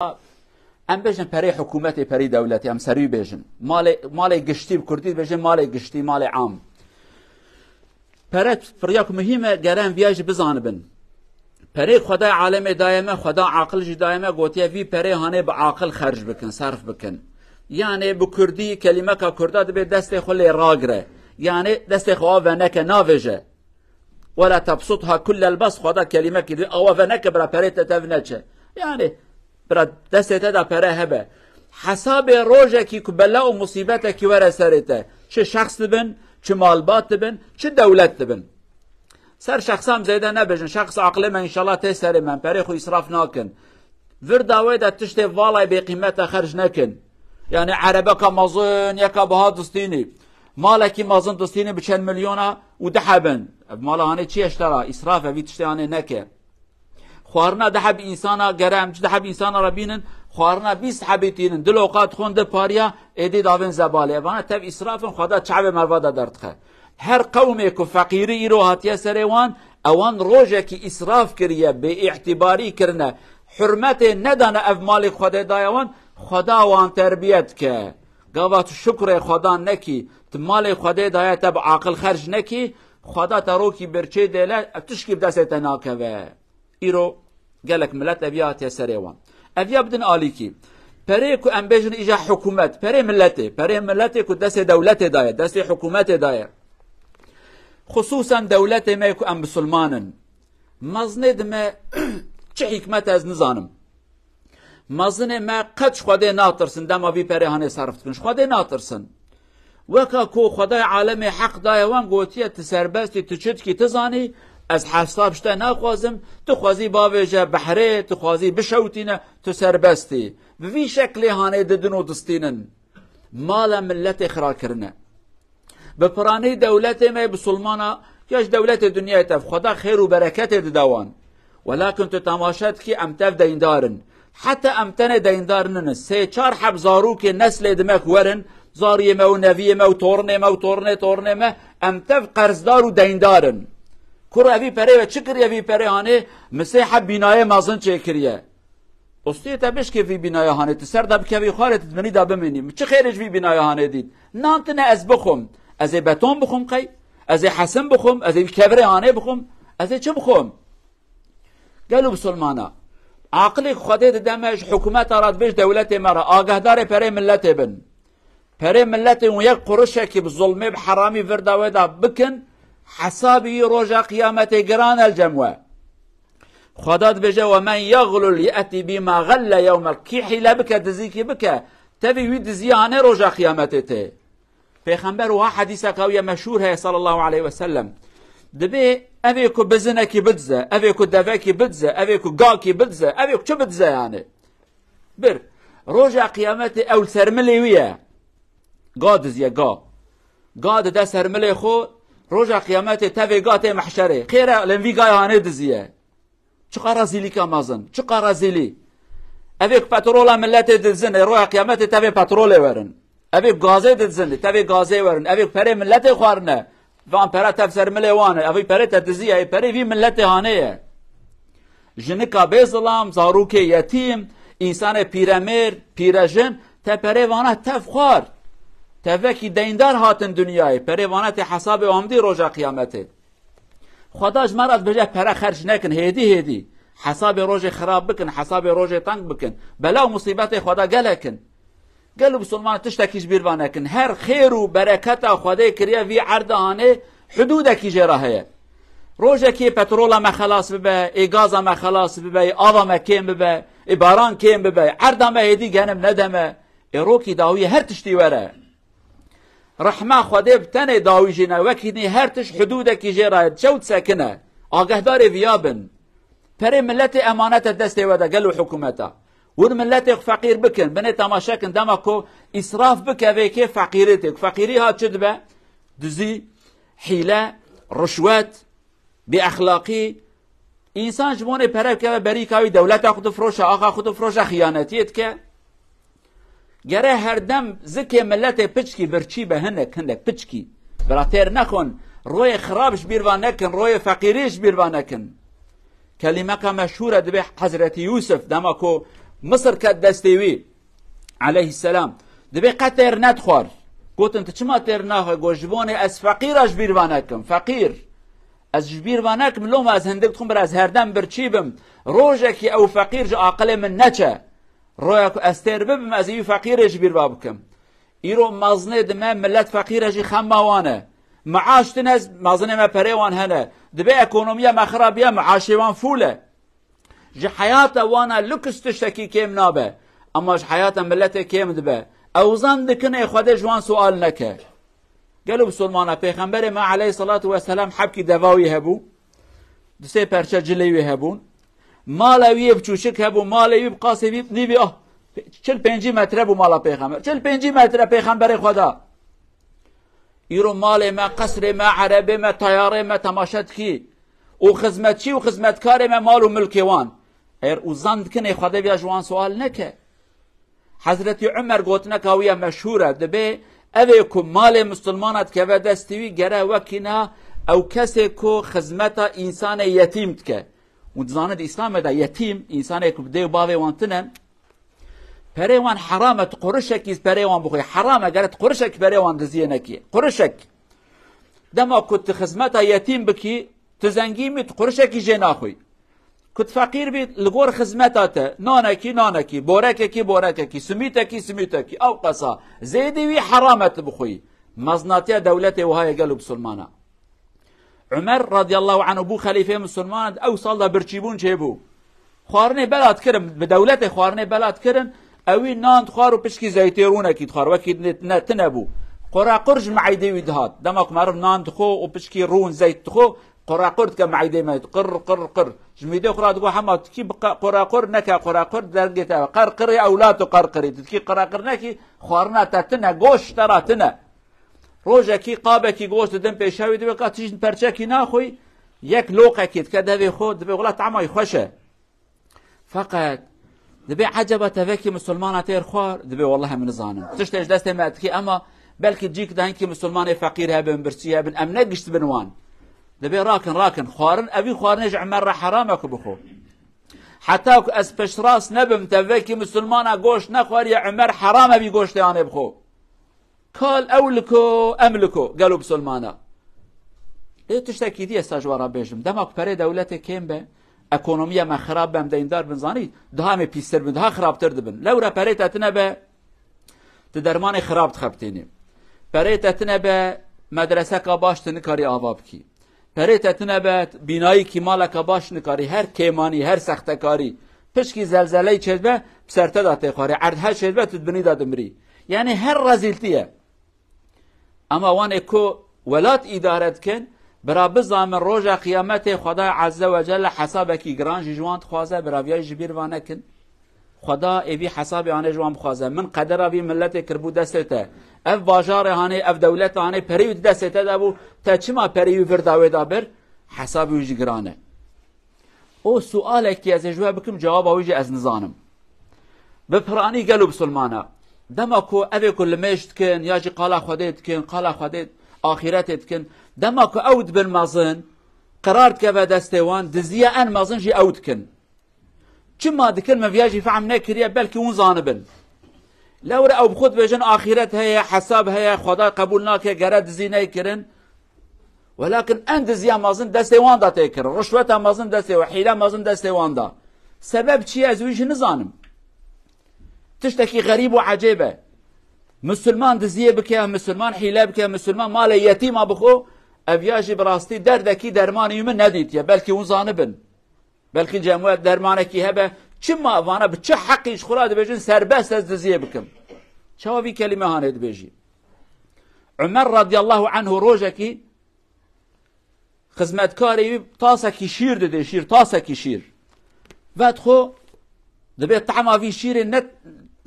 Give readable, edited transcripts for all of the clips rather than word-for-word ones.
ام بيجن بري حكومتي بري دولتي ام سري بيجن مالي قشتي بكردي بيجن مالي قشتي مالي عام برات فرياك مهمه جرام فياج بزانبن بري خدا عالم دائمه خدا عاقل دائمه قوتيه في بري هاني بعاقل خرج بكن صرف بكن يعني بكردي كلمه كردا دبي دست خلي راغره يعني دست خوا ونك نافجه ولا تبسطها كل البسط خدا كلمه كده او ونك برا بري تتفنچه يعني برا دست دا بري هبه حساب روجه کی بلا و مصیبت کی ور سرته چه شخص بن چه مالبات بن چه دولت بن سر شخصام زیده نبجن شخص عقل من انشالله تسر من پری خو اسراف ناکن ور داوی دا تشت والای به قیمت خرج نکن يعني عربك مازن يكا بها دستيني مالكي مازن دستيني بچن مليونه ودحبن مال هاني چي اشترى اسراف في تشتاني نكه خوارنا دحب انسانا گرم دحب انسانا ربينن خوارنا 20 حبيتين دل اوقات خوند پاريا ادي داون زباله وانا تب اسراف خدا چعب مروادا دردخه هر قومي كو فقيري ايرو هاتيا سريوان اوان روجه كي اسراف كريه باعتباري كرنا حرمت ندانه اف مال خدا دايوان خدا وان تربیت که گوات شکر خدا نکی مال خدا دایه تب عاقل خرج نکی خدا تروکی برچه دیله تشکی بدست ناکوه ایرو گلک ملت اویات سریوان اویا بدن آلی کی پره کو انبیجن ایجا حکومت پره ملته کو دست دولت دایه دست حکومت دایه خصوصا دولت ما کو ام بسلمانن مزند ما چه حکمت از نظانم مازن ما قدش خدا ناترسن دما بی پرهانه صرفت کنش خدا ناترسن وکا کو خدا عالم حق دایوان گوتیه تسربستی تچت کی تزانی از حسابشت ناخوازم تو خوازی باوجه بحره تو خوازی بشوتینه تو سربستی وی شکلی هانه ددنو دستینن مال ملت اخرا کرنه بپرانی دولت ما بسلمانا یاش دولت دنیا تف خدا خیر و برکت دوان ولكن تو تماشات کی امتف دیندارن حتى امتنه دیندارن سه چار حب زاروک نسل دمک ورن زاریه ما و نویه ما و تورنه ما امتف قرضدار و دیندارن کرو اوی پره و چه کریه اوی پره هانه مسیح حب بینای مازن چه کریه استی تبش که وی بینای هانه تسر دب که وی خارت منی دا بمینیم چه خیرش وی بینای هانه دید نانتنه از بخم از بتون بخم قی از حسن بخم از کبره هانه بخم از چه بخم قالوا بسلمانا عقلك خديت دمج حكومات راد بيش دولت مرة آگهدار پره ملت بن پره ملت ويك قرشك بالظلمي بحرامي فردا ودا بكن حسابي روجا قيامة قران الجموة خدات بجا ومن يغلل يأتي بما غل يوم الكيحي لبك دزيكي بك تبي ويد زيانة روجا قيامته پیغمبر وها حديثة قوية مشهور هي صلى الله عليه وسلم دبي اویکو بزنکی بدزه اویکو دوکی بدزه اویکو گاکی بدزه اویکو چه بدزه يعني بر روجا قیامت اول سرملی ویه گا دزیه گا ده سرملی خو روجا قیامت تاوی گا تی محشره خیره لنوی گای هانه دزیه چه قرازیلی که مازن چه قرازیلی اویکو پترولا ملت دزنه روجا قیامت تاوی پترول ورن اویکو گازه دزنه تاوی گازه ورن اویکو پره ملت خوارنه وان پره تفسر ملوانه اوی پره تدزیه ای پره وی ملت هانه جنکا بظلام زاروک یتیم انسان پیرمر پیرجن تا پره وانه تفخار تفکی دیندار هاتن دنیای پره وانه تی حساب آمدی روژا قیامته خداش مرد بجه پره خرج نکن هیدی حساب روژ خراب بکن حساب روژ تنگ بکن بلا و مصیبت خدا گلکن قالوا بسلمان تشتكيش بيرفانكن هر خير وبركات خدای كريا في عردانه حدودك جراهيه روجكي بترول ما خلاص ببا اي غاز ما خلاص ببا اي آوا ما كيم ببا اي باران كيم ببا عرض ما هدي جنم ندمه اروكي داوي هر تشتي ورا رحمه خدای بتنه داوي جنا وكني هر تش حدودك جراهيه شوت ساكنه آگهدار ويابن پر ملت امانت دست ودا قالوا حكومته ون ملت فقير بكن بني تماشاكن دمكو إسراف بك فيكي فقيرتك فقيريها تشدبه دزي حيلة رشوات بأخلاقي إنسان جموني بركة بريكاوي دولتا خود فروشا آخا خود فروشا خيانتيت كه جره هر دم زكي ملت بچكي برچي بهنك هنك بچكي براتير نخون روي خرابش بيروانكن روي فقيريش بيروانكن كلمة مشهورة دبي حضرت يوسف دمكو مصر كد دستيوي عليه السلام دبي قتر ندخور قلت انت چما تر ناخوي گوجبوني از فقير اش بيروانكم فقير از جبيروانكم لوم از هندك تخون بر از هردم برچيبم روجك او فقير جا عاقل من نچه رويك استر ببم از يو فقير جبيروابكم ايرو مازنه دم ملت فقير جي خماوانه معاش تنز مازنه ما پريوان هنه دبي اكونوميا مخربيه معاشوان فوله جي حياته وانا لوكس تشتكي كيم نابه اما جي حياته ملته كيم دبه اوزان دكنه خود جوان سوال نکه قالوا بسلمانه پیغمبر ما عليه الصلاه والسلام حبكي دواوي هبو دسه پرچه جلوي هبون مالوی بچوشک هبو مالوی بقاسبی نیبی 45 متر بو مالا پیغمبر 45 متر پیغمبر خدا ایرو مال ما قصر ما عربه ما طیاره ما تماشت کی او خدمتچی و خدمتکار ما مال و ملکوان ایر اوزاند کنه خدا بیا جوان سوال نکه حضرت عمر گوتنه کاویه مشهوره دبه اوه کو مال مسلمانت که و دستوی گره وکینا او کسی کو خدمت انسان یتیم که و دزاند اسلام ده یتیم انسان که بده و باوی وانتنن پریوان حرامت قرشکیز پریوان بخوی حرامه گرت قرشک پریوان دزیه نکی قرشک دما کت خدمت یتیم بکی تزنگی میت قرشکی جناخوی کت فقیر بید لگور خدمتاته نانکی بورککی سمیتکی او قصا زیدی وی حرامت بخوی مزناتی دولت وهای قلو بسلمانه عمر رضی الله عنه بو خلیفه مسلمان او سال دا برچیبون چه بو خوارنه بلاد کرن بدولت خوارنه بلاد کرن اوی ناند خوارو پشکی زیتیرونه کی خوار وکی نتنبو قراقرج معیده وی دهات دماغ معروف ناند خو و پشکی رون زیت خو قراقرد که معیده مید قر جمیده خوراد گو همه تکی قراقر نکه قراقر درگته قرقری اولاد قرقری تکی قراقر نکی خوارنه تتنه گوش تراتنه روزه کی قابه کی گوشت دم پیشاوی دو که تیش پرچه کی ناخوی یک لوقه کید که دوی خود دوی غلط طعمای خوشه فقط دوی عجبه تفکی مسلمان تیر خوار دوی والله من زانم تشتش دست ماتکی اما بلکه جیک دهن که مسلمان فقیر هبن برسی هبن ام نگشت بنوان دوی راکن خوارن اوی خوارنش عمر را حرامه که بخو حتی از پشراس نبم تفکی مسلمان گوشت نخوار یا عمر حرامه بی گوشت یانه بخو قال اولكو املكو قالوا بسلمانا ايه تشتكي دي استاجوارا بيجم دماغ بري دولتي كيم به اكونوميا ما خراب بم ديندار بنزاني دها مي بيستر بن دها خراب تر دبن لو را بري تتنا به تدرمان خراب تخبتيني بري تتنا به مدرسه کا باش تنكاري آواب کی بري تتنا به بناي کی مالک باش نکاری هر کیمانی هر سختکاری پشکی زلزله چد به بسرته داته خاري عرض هر چد به تدبني دادمري يعني هر رزيلتيه اما وان کو ولات ادارت کن برا بزام روز قیامت خدا عز وجل حسابکی گران جوان خوازه برا وی جبیر وانکن خدا ابي حساب آن جوان خوازه من قدر ابي ملت کربو دسته اف باجار هانه اف دولت هانه پریود دسته دابو تا چما پریو ورداوی دابر حساب وی گرانه او سوال کی از جواب بکم جواب اوجي از نظانم بپرانی قالوا بسلمانه دماكو أبي كل مشت كن ياجي قال خديت كن قال خديت آخرتت كن دماكو أود بالمازن قرارت كذا دستوان دزيا أن مازن جي أود كن كم دكن ما فياجي فعم نكريا بلكي ونزانبن لو رأوا بخود بجن آخرت هي حساب هي خدا قبولناك جرد زينة كرن ولكن أن دزيا مازن دستوان دا تكر رشوة مازن دستوان حيلة مازن دستوان دا سبب شيء أزويش نزانم تشتكي غريب وعجيبة مسلمان دزيه بكيه مسلمان حيله بكيه مسلمان مال يتيم بخو افياجي براستي دردكي درماني من نديت يا بلكي وزانبن بلكي جموات درمانكي هبه چما وانا بچه حقيش خراد بيجن سربست از دزيه بكم شو في كلمه هانه بيجي عمر رضي الله عنه روجكي خدمتكاري طاسكي شير دده شير طاسكي شير وادخو دبي طعمه في شير نت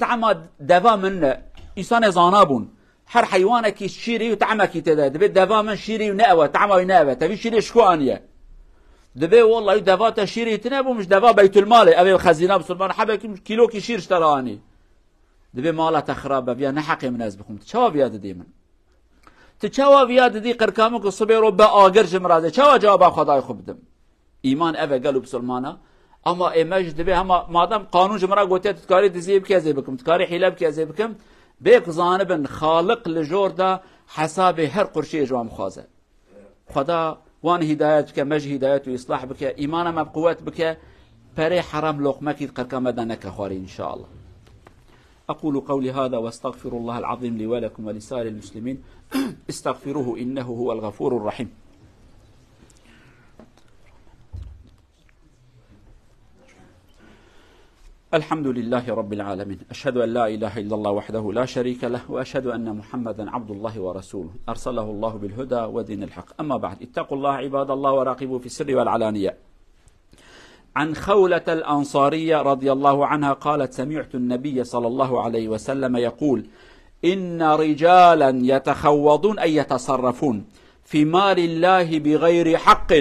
طعمه دوا من انسان زانابون هر حيوانك شيري وطعمك تدا دبي دوا من شيري ونأوى طعمه ونأوى تبي شيري شكو انيه دبي والله دوا شيري تنبو مش دوا بيت المال ابي خزينه بسلمان حبك كيلو كي شير اشتراني دبي ماله تخرب بيا نحقي من ازبكم تشوا بياد ديمن تشوا بياد دي قركامك صبر با اگر جمراده تشوا جواب خدای خوب دم ایمان اوه قالوا بسلمانه اما امجد به اما مادام قانون جمرا گوته تکاری دزی بک از بکم تکاری حیله بک از بکم بیک زانبن خالق لجوردا حساب هر قرشی جوام خوازه خدا وان هدایت بک مج هدایت و اصلاح بک ایمان ما بقوت بک پره حرام لقمه کی قرکم بدنک خواری ان شاء الله. اقول قولي هذا واستغفر الله العظيم لي ولكم ولسائر المسلمين استغفروه انه هو الغفور الرحيم. الحمد لله رب العالمين، أشهد أن لا إله إلا الله وحده لا شريك له، وأشهد أن محمدا عبد الله ورسوله أرسله الله بالهدى ودين الحق. أما بعد، اتقوا الله عباد الله وراقبوا في السر والعلانية. عن خولة الأنصارية رضي الله عنها قالت: سمعت النبي صلى الله عليه وسلم يقول: إن رجالا يتخوضون أي يتصرفون في مال الله بغير حق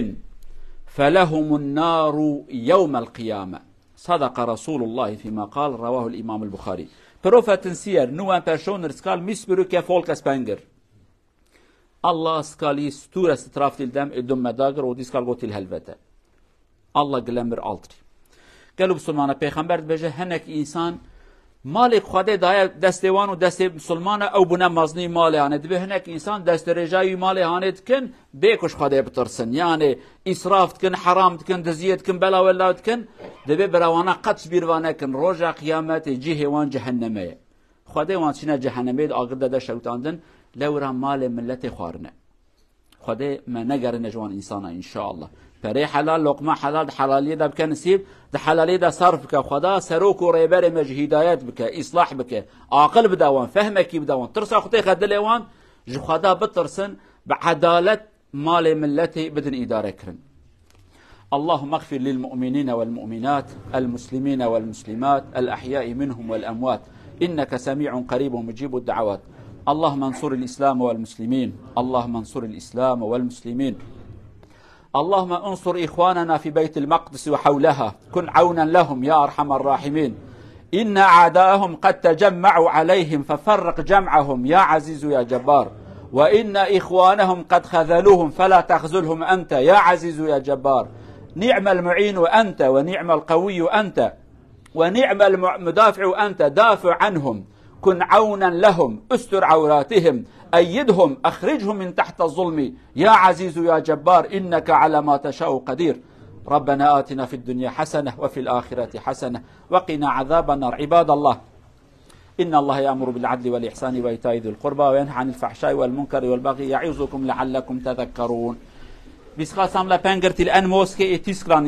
فلهم النار يوم القيامة. صدق رسول الله فيما قال، رواه الإمام البخاري. Profeten sier noen personer skal misbruke folkets penger. Allah skal gi storeste straff til dem i dumme dager, og de skal gå til helvete. Allah glemmer aldri. Gel musulmana peygamber beje henek insan مالك خده دايا دستوان و دست مسلمانه او بنا مزنی مال يعني دبه هناك انسان دست رجاي مال هانه تكن بيكش خده بترسن يعني اسراف تكن حرام تكن دزيت تكن بلا ولا تكن دبه براوانا قدس بيروانا كن رجع قيامت جه وان جهنمه خده وان شنا جهنمه اغرده ده شوتاندن لورا مال ملت خارنه خده ما نگر نجوان انسان ان شاء الله پره حلال لقمه حلال حلالیه ده بکن نصیب ده حلالیه ده صرف بکه خدا سروک و ریبر مج هدایت بکه اصلاح بکه عاقل بدوان فهمکی بدوان ترسا خطی خدل ایوان جو خدا بترسن بعدالت مال ملتي بدن اداره کرن. اللهم اغفر للمؤمنين والمؤمنات المسلمين والمسلمات الأحياء منهم والأموات إنك سميع قريب مجيب الدعوات. اللهم انصر الإسلام والمسلمين، اللهم انصر الإسلام والمسلمين، اللهم انصر إخواننا في بيت المقدس وحولها، كن عونا لهم يا أرحم الراحمين. إن أعداءهم قد تجمعوا عليهم ففرق جمعهم يا عزيز يا جبار، وإن إخوانهم قد خذلوهم فلا تخذلهم أنت يا عزيز يا جبار. نعم المعين أنت ونعم القوي أنت ونعم المدافع أنت، دافع عنهم، كن عونا لهم، استر عوراتهم، أيدهم، أخرجهم من تحت الظلم يا عزيز يا جبار، إنك على ما تشاء قدير. ربنا آتنا في الدنيا حسنة وفي الآخرة حسنة وقنا عذاب النار. عباد الله، إن الله يأمر بالعدل والإحسان وإيتاء ذي القربى وينهى عن الفحشاء والمنكر والبغي يعظكم لعلكم تذكرون. بسخاسام لا بنگرت الان موسكي اتسكران